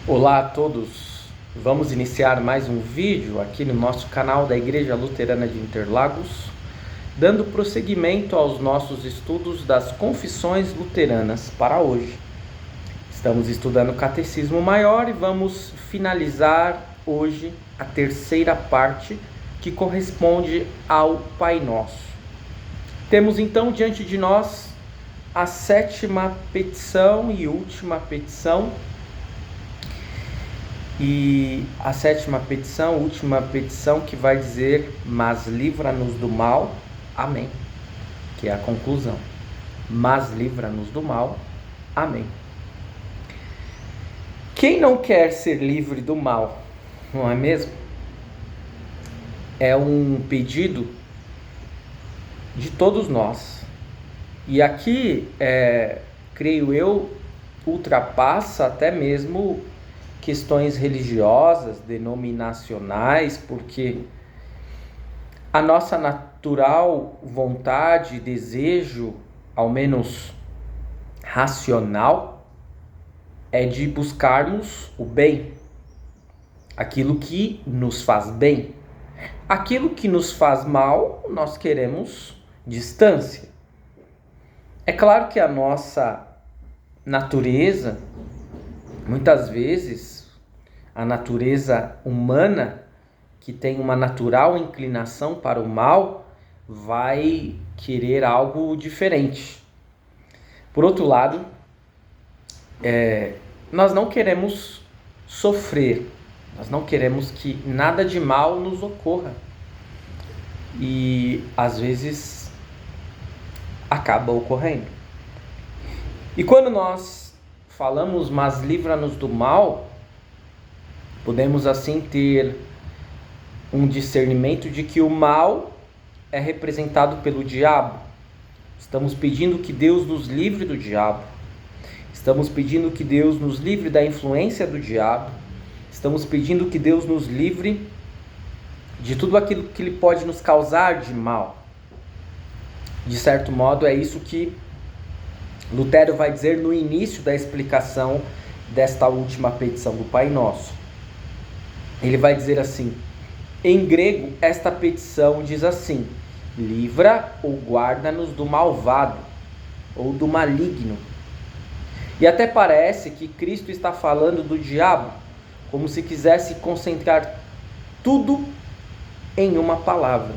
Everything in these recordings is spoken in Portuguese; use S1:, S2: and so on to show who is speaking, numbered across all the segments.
S1: Olá a todos, vamos iniciar mais um vídeo aqui no nosso canal da Igreja Luterana de Interlagos, dando prosseguimento aos nossos estudos das Confissões Luteranas para hoje. Estamos estudando o Catecismo Maior e vamos finalizar hoje a terceira parte que corresponde ao Pai Nosso. Temos então diante de nós a sétima petição e última petição. E a sétima petição, última petição, que vai dizer: mas livra-nos do mal, amém, que é a conclusão. Mas livra-nos do mal, amém. Quem não quer ser livre do mal, não é mesmo? É um pedido de todos nós. E aqui, creio eu, ultrapassa até mesmo questões religiosas, denominacionais, porque a nossa natural vontade, desejo, ao menos racional, é de buscarmos o bem, aquilo que nos faz bem. Aquilo que nos faz mal, nós queremos distância. É claro que a nossa natureza, muitas vezes, a natureza humana, que tem uma natural inclinação para o mal, vai querer algo diferente. Por outro lado, nós não queremos sofrer, nós não queremos que nada de mal nos ocorra. E, às vezes, acaba ocorrendo. E quando nós falamos, mas livra-nos do mal, podemos assim ter um discernimento de que o mal é representado pelo diabo. Estamos pedindo que Deus nos livre do diabo. Estamos pedindo que Deus nos livre da influência do diabo. Estamos pedindo que Deus nos livre de tudo aquilo que ele pode nos causar de mal. De certo modo, é isso que Lutero vai dizer no início da explicação desta última petição do Pai Nosso. Ele vai dizer assim: em grego, esta petição diz assim: livra ou guarda-nos do malvado ou do maligno. E até parece que Cristo está falando do diabo, como se quisesse concentrar tudo em uma palavra,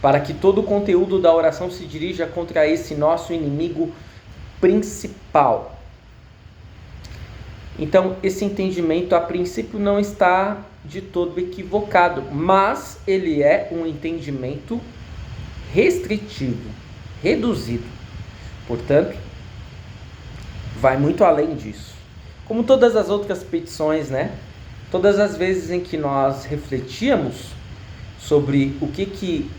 S1: para que todo o conteúdo da oração se dirija contra esse nosso inimigo principal. Então, esse entendimento a princípio não está de todo equivocado, mas ele é um entendimento restritivo, reduzido. Portanto, vai muito além disso. Como todas as outras petições, Todas as vezes em que nós refletíamos sobre o que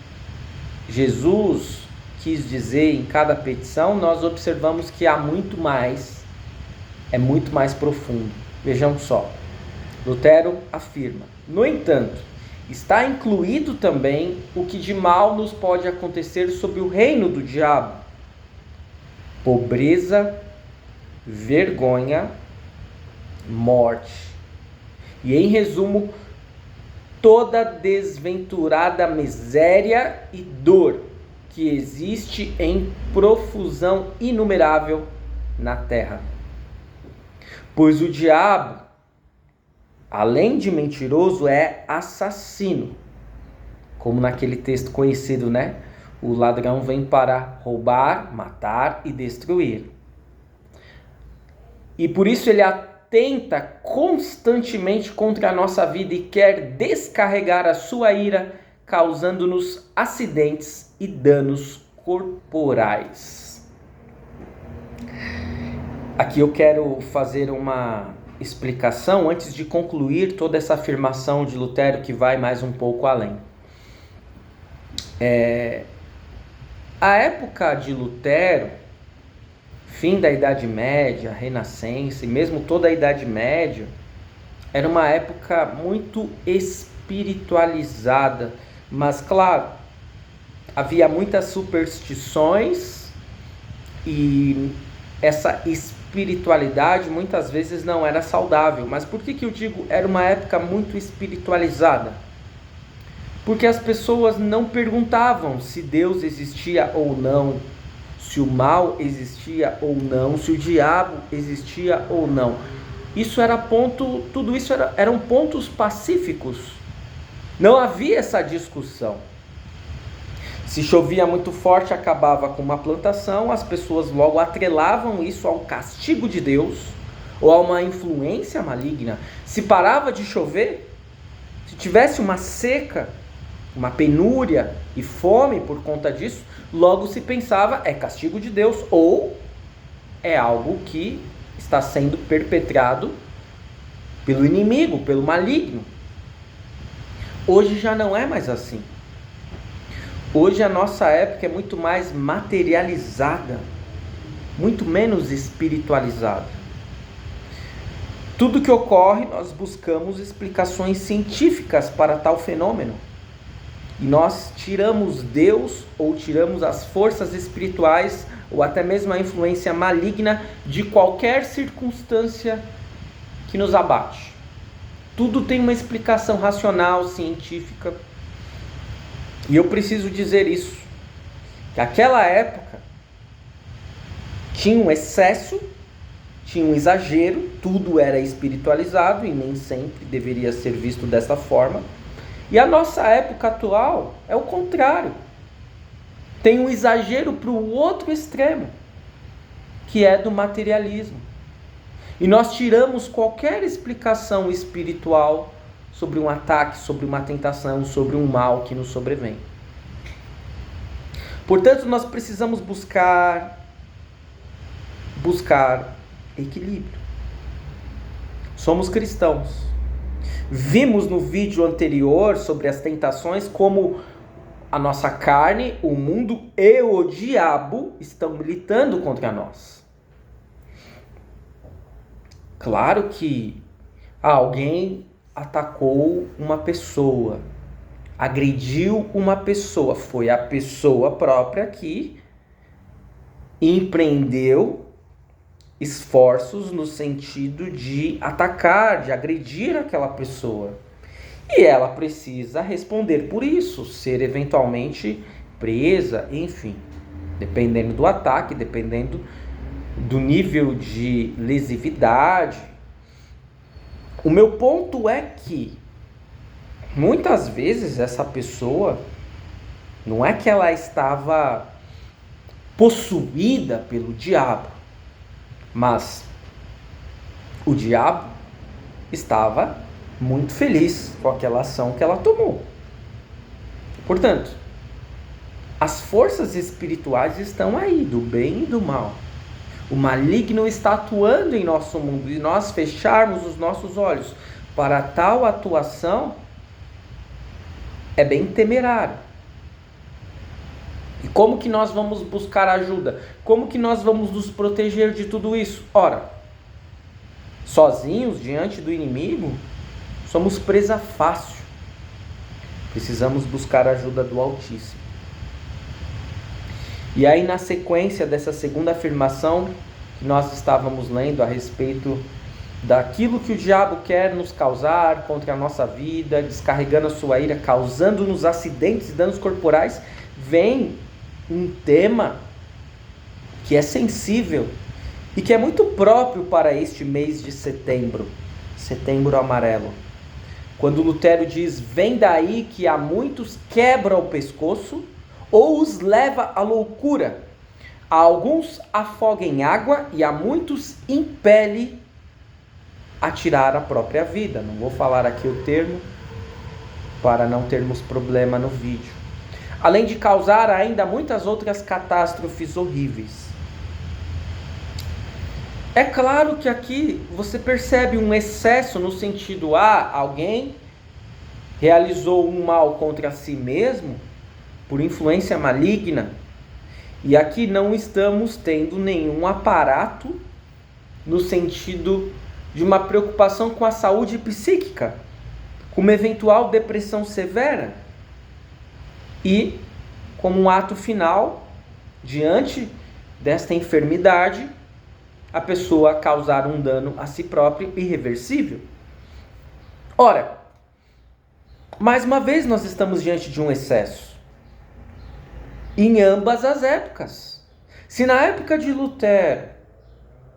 S1: Jesus quis dizer em cada petição, nós observamos que há muito mais, é muito mais profundo. Vejam só, Lutero afirma: no entanto, está incluído também o que de mal nos pode acontecer sob o reino do diabo: pobreza, vergonha, morte. E em resumo, toda desventurada miséria e dor que existe em profusão inumerável na terra. Pois o diabo, além de mentiroso, é assassino. Como naquele texto conhecido, O ladrão vem para roubar, matar e destruir. E por isso ele atenta constantemente contra a nossa vida e quer descarregar a sua ira, causando-nos acidentes e danos corporais. Aqui eu quero fazer uma explicação antes de concluir toda essa afirmação de Lutero, que vai mais um pouco além. A época de Lutero, fim da Idade Média, Renascença e mesmo toda a Idade Média, era uma época muito espiritualizada, mas claro, havia muitas superstições e essa espiritualidade espiritualidade muitas vezes não era saudável. Mas por que eu digo era uma época muito espiritualizada? Porque as pessoas não perguntavam se Deus existia ou não, se o mal existia ou não, se o diabo existia ou não. Tudo isso eram pontos pacíficos. Não havia essa discussão. Se chovia muito forte, acabava com uma plantação, as pessoas logo atrelavam isso ao castigo de Deus ou a uma influência maligna. Se parava de chover, se tivesse uma seca, uma penúria e fome por conta disso, logo se pensava, é castigo de Deus ou é algo que está sendo perpetrado pelo inimigo, pelo maligno. Hoje já não é mais assim. Hoje a nossa época é muito mais materializada, muito menos espiritualizada. Tudo que ocorre, nós buscamos explicações científicas para tal fenômeno. E nós tiramos Deus ou tiramos as forças espirituais ou até mesmo a influência maligna de qualquer circunstância que nos abate. Tudo tem uma explicação racional, científica. E eu preciso dizer isso, que aquela época tinha um excesso, tinha um exagero, tudo era espiritualizado e nem sempre deveria ser visto dessa forma. E a nossa época atual é o contrário. Tem um exagero para o outro extremo, que é do materialismo. E nós tiramos qualquer explicação espiritual sobre um ataque, sobre uma tentação, sobre um mal que nos sobrevém. Portanto, nós precisamos buscar equilíbrio. Somos cristãos. Vimos no vídeo anterior sobre as tentações como a nossa carne, o mundo e o diabo estão militando contra nós. Claro que alguém atacou uma pessoa, agrediu uma pessoa, foi a pessoa própria que empreendeu esforços no sentido de atacar, de agredir aquela pessoa. E ela precisa responder por isso, ser eventualmente presa, enfim, dependendo do ataque, dependendo do nível de lesividade. O meu ponto é que muitas vezes essa pessoa, não é que ela estava possuída pelo diabo, mas o diabo estava muito feliz com aquela ação que ela tomou. Portanto, as forças espirituais estão aí, do bem e do mal. O maligno está atuando em nosso mundo e nós fecharmos os nossos olhos para tal atuação é bem temerário. E como que nós vamos buscar ajuda? Como que nós vamos nos proteger de tudo isso? Ora, sozinhos diante do inimigo, somos presa fácil. Precisamos buscar a ajuda do Altíssimo. E aí, na sequência dessa segunda afirmação que nós estávamos lendo a respeito daquilo que o diabo quer nos causar contra a nossa vida, descarregando a sua ira, causando-nos acidentes e danos corporais, vem um tema que é sensível e que é muito próprio para este mês de setembro, setembro amarelo. Quando Lutero diz, vem daí que a muitos quebra o pescoço ou os leva à loucura. A alguns afoga em água e a muitos impele a tirar a própria vida. Não vou falar aqui o termo para não termos problema no vídeo. Além de causar ainda muitas outras catástrofes horríveis. É claro que aqui você percebe um excesso no sentido alguém realizou um mal contra si mesmo por influência maligna, e aqui não estamos tendo nenhum aparato no sentido de uma preocupação com a saúde psíquica, com uma eventual depressão severa, e como um ato final, diante desta enfermidade, a pessoa causar um dano a si própria irreversível. Ora, mais uma vez nós estamos diante de um excesso. Em ambas as épocas. Se na época de Lutero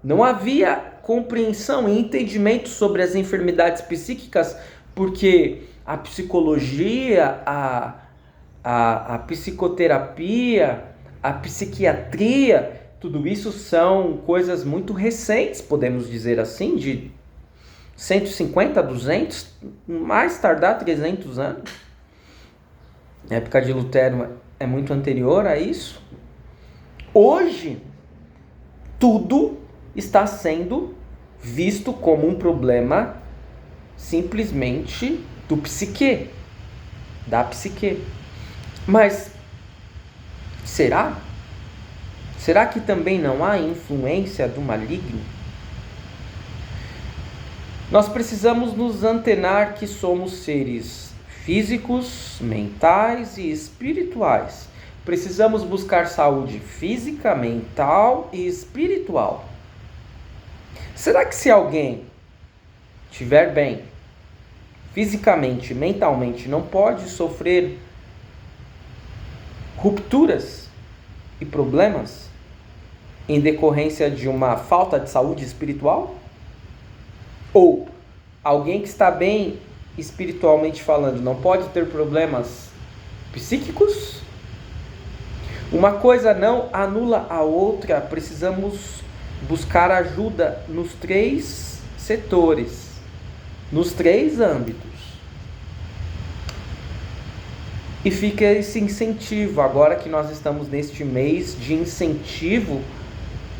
S1: não havia compreensão e entendimento sobre as enfermidades psíquicas, porque a psicologia, a psicoterapia, a psiquiatria, tudo isso são coisas muito recentes, podemos dizer assim, de 150, 200, mais tardar 300 anos. A época de Lutero é muito anterior a isso. Hoje, tudo está sendo visto como um problema simplesmente do psique, da psique. Mas será? Será que também não há influência do maligno? Nós precisamos nos antenar que somos seres físicos, mentais e espirituais. Precisamos buscar saúde física, mental e espiritual. Será que se alguém estiver bem, fisicamente, mentalmente, não pode sofrer rupturas e problemas em decorrência de uma falta de saúde espiritual? Ou alguém que está bem espiritualmente falando não pode ter problemas psíquicos? Uma coisa não anula a outra. Precisamos buscar ajuda nos 3 setores, nos 3 âmbitos. E fica esse incentivo, agora que nós estamos neste mês de incentivo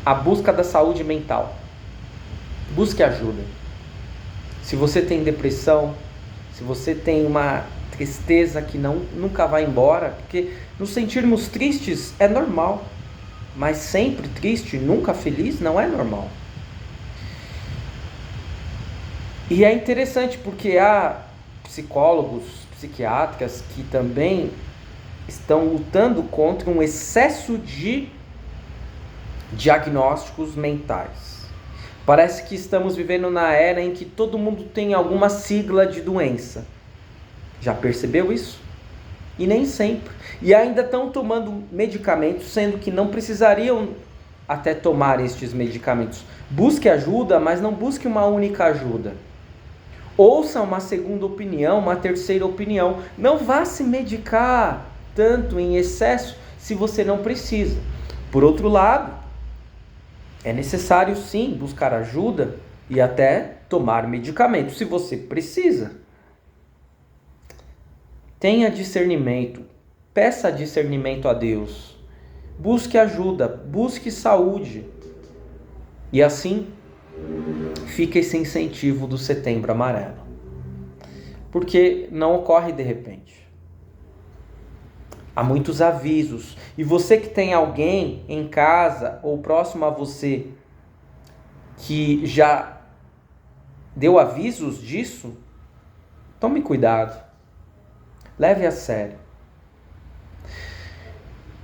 S1: à busca da saúde mental. Busque ajuda. Se você tem depressão, se você tem uma tristeza que nunca vai embora, porque nos sentirmos tristes é normal, mas sempre triste, nunca feliz, não é normal. E é interessante porque há psicólogos, psiquiatras que também estão lutando contra um excesso de diagnósticos mentais. Parece que estamos vivendo na era em que todo mundo tem alguma sigla de doença. Já percebeu isso? E nem sempre. E ainda estão tomando medicamentos, sendo que não precisariam até tomar estes medicamentos. Busque ajuda, mas não busque uma única ajuda. Ouça uma segunda opinião, uma terceira opinião. Não vá se medicar tanto em excesso se você não precisa. Por outro lado, é necessário sim buscar ajuda e até tomar medicamento se você precisa. Tenha discernimento, peça discernimento a Deus, busque ajuda, busque saúde. E assim fica esse incentivo do Setembro Amarelo. Porque não ocorre de repente. Há muitos avisos. E você que tem alguém em casa ou próximo a você que já deu avisos disso, tome cuidado. Leve a sério.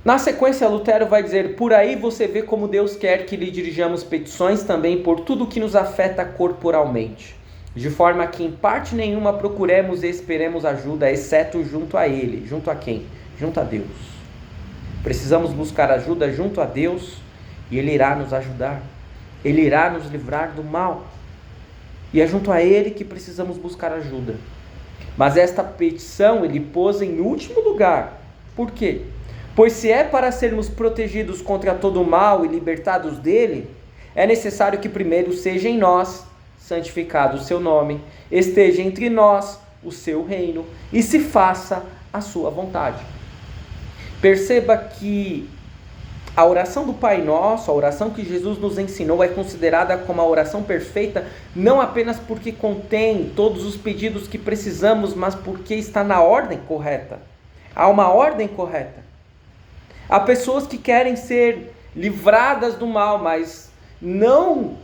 S1: Na sequência, Lutero vai dizer: por aí você vê como Deus quer que lhe dirijamos petições também por tudo que nos afeta corporalmente, de forma que em parte nenhuma procuremos e esperemos ajuda, exceto junto a Ele. Junto a quem? Junto a Deus. Precisamos buscar ajuda junto a Deus e Ele irá nos ajudar. Ele irá nos livrar do mal. E é junto a Ele que precisamos buscar ajuda. Mas esta petição ele pôs em último lugar. Por quê? Pois se é para sermos protegidos contra todo o mal e libertados dele, é necessário que primeiro seja em nós santificado o seu nome, esteja entre nós o seu reino e se faça a sua vontade. Perceba que a oração do Pai Nosso, a oração que Jesus nos ensinou, é considerada como a oração perfeita, não apenas porque contém todos os pedidos que precisamos, mas porque está na ordem correta. Há uma ordem correta. Há pessoas que querem ser livradas do mal, mas não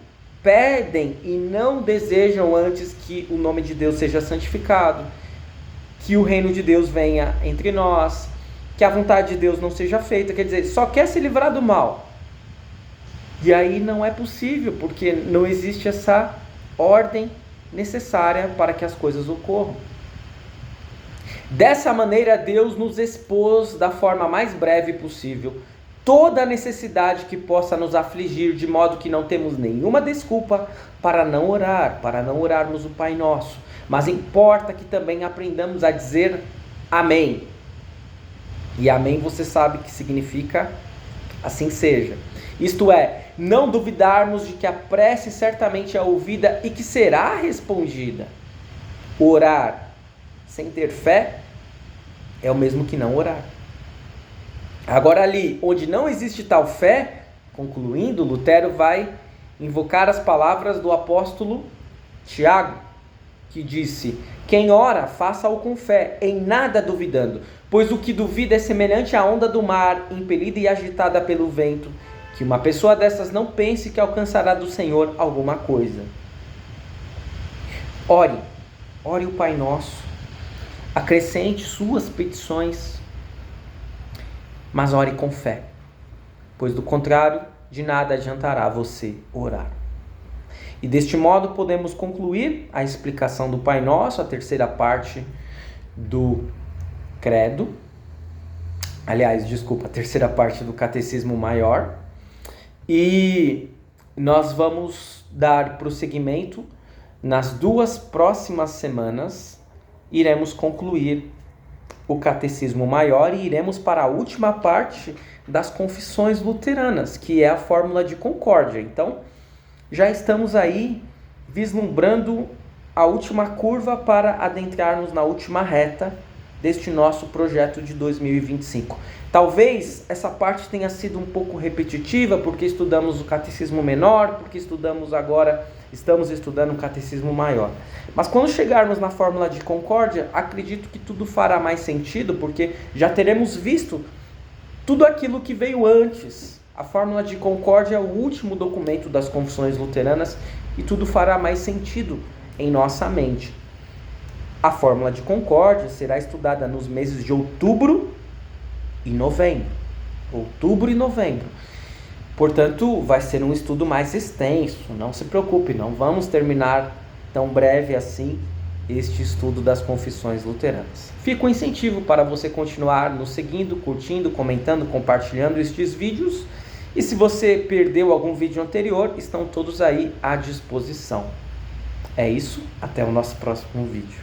S1: pedem e não desejam antes que o nome de Deus seja santificado, que o reino de Deus venha entre nós, que a vontade de Deus não seja feita. Quer dizer, só quer se livrar do mal. E aí não é possível, porque não existe essa ordem necessária para que as coisas ocorram. Dessa maneira, Deus nos expôs da forma mais breve possível toda a necessidade que possa nos afligir, de modo que não temos nenhuma desculpa para não orar, para não orarmos o Pai Nosso. Mas importa que também aprendamos a dizer amém. E amém você sabe que significa assim seja. Isto é, não duvidarmos de que a prece certamente é ouvida e que será respondida. Orar sem ter fé é o mesmo que não orar. Agora ali, onde não existe tal fé, concluindo, Lutero vai invocar as palavras do apóstolo Tiago, que disse: quem ora, faça-o com fé, em nada duvidando, pois o que duvida é semelhante à onda do mar, impelida e agitada pelo vento, que uma pessoa dessas não pense que alcançará do Senhor alguma coisa. Ore o Pai Nosso, acrescente suas petições, mas ore com fé, pois do contrário, de nada adiantará você orar. E deste modo podemos concluir a explicação do Pai Nosso, a terceira parte do Credo. A terceira parte do Catecismo Maior. E nós vamos dar prosseguimento nas 2 próximas semanas. Iremos concluir o Catecismo Maior e iremos para a última parte das confissões luteranas, que é a fórmula de concórdia. Então, já estamos aí vislumbrando a última curva para adentrarmos na última reta deste nosso projeto de 2025. Talvez essa parte tenha sido um pouco repetitiva, porque estudamos o Catecismo Menor, porque estamos estudando o Catecismo Maior. Mas quando chegarmos na fórmula de concórdia, acredito que tudo fará mais sentido, porque já teremos visto tudo aquilo que veio antes. A fórmula de concórdia é o último documento das confissões luteranas e tudo fará mais sentido em nossa mente. A fórmula de concórdia será estudada nos meses de outubro e novembro. Portanto, vai ser um estudo mais extenso. Não se preocupe, não vamos terminar tão breve assim este estudo das confissões luteranas. Fica um incentivo para você continuar nos seguindo, curtindo, comentando, compartilhando estes vídeos. E se você perdeu algum vídeo anterior, estão todos aí à disposição. É isso, até o nosso próximo vídeo.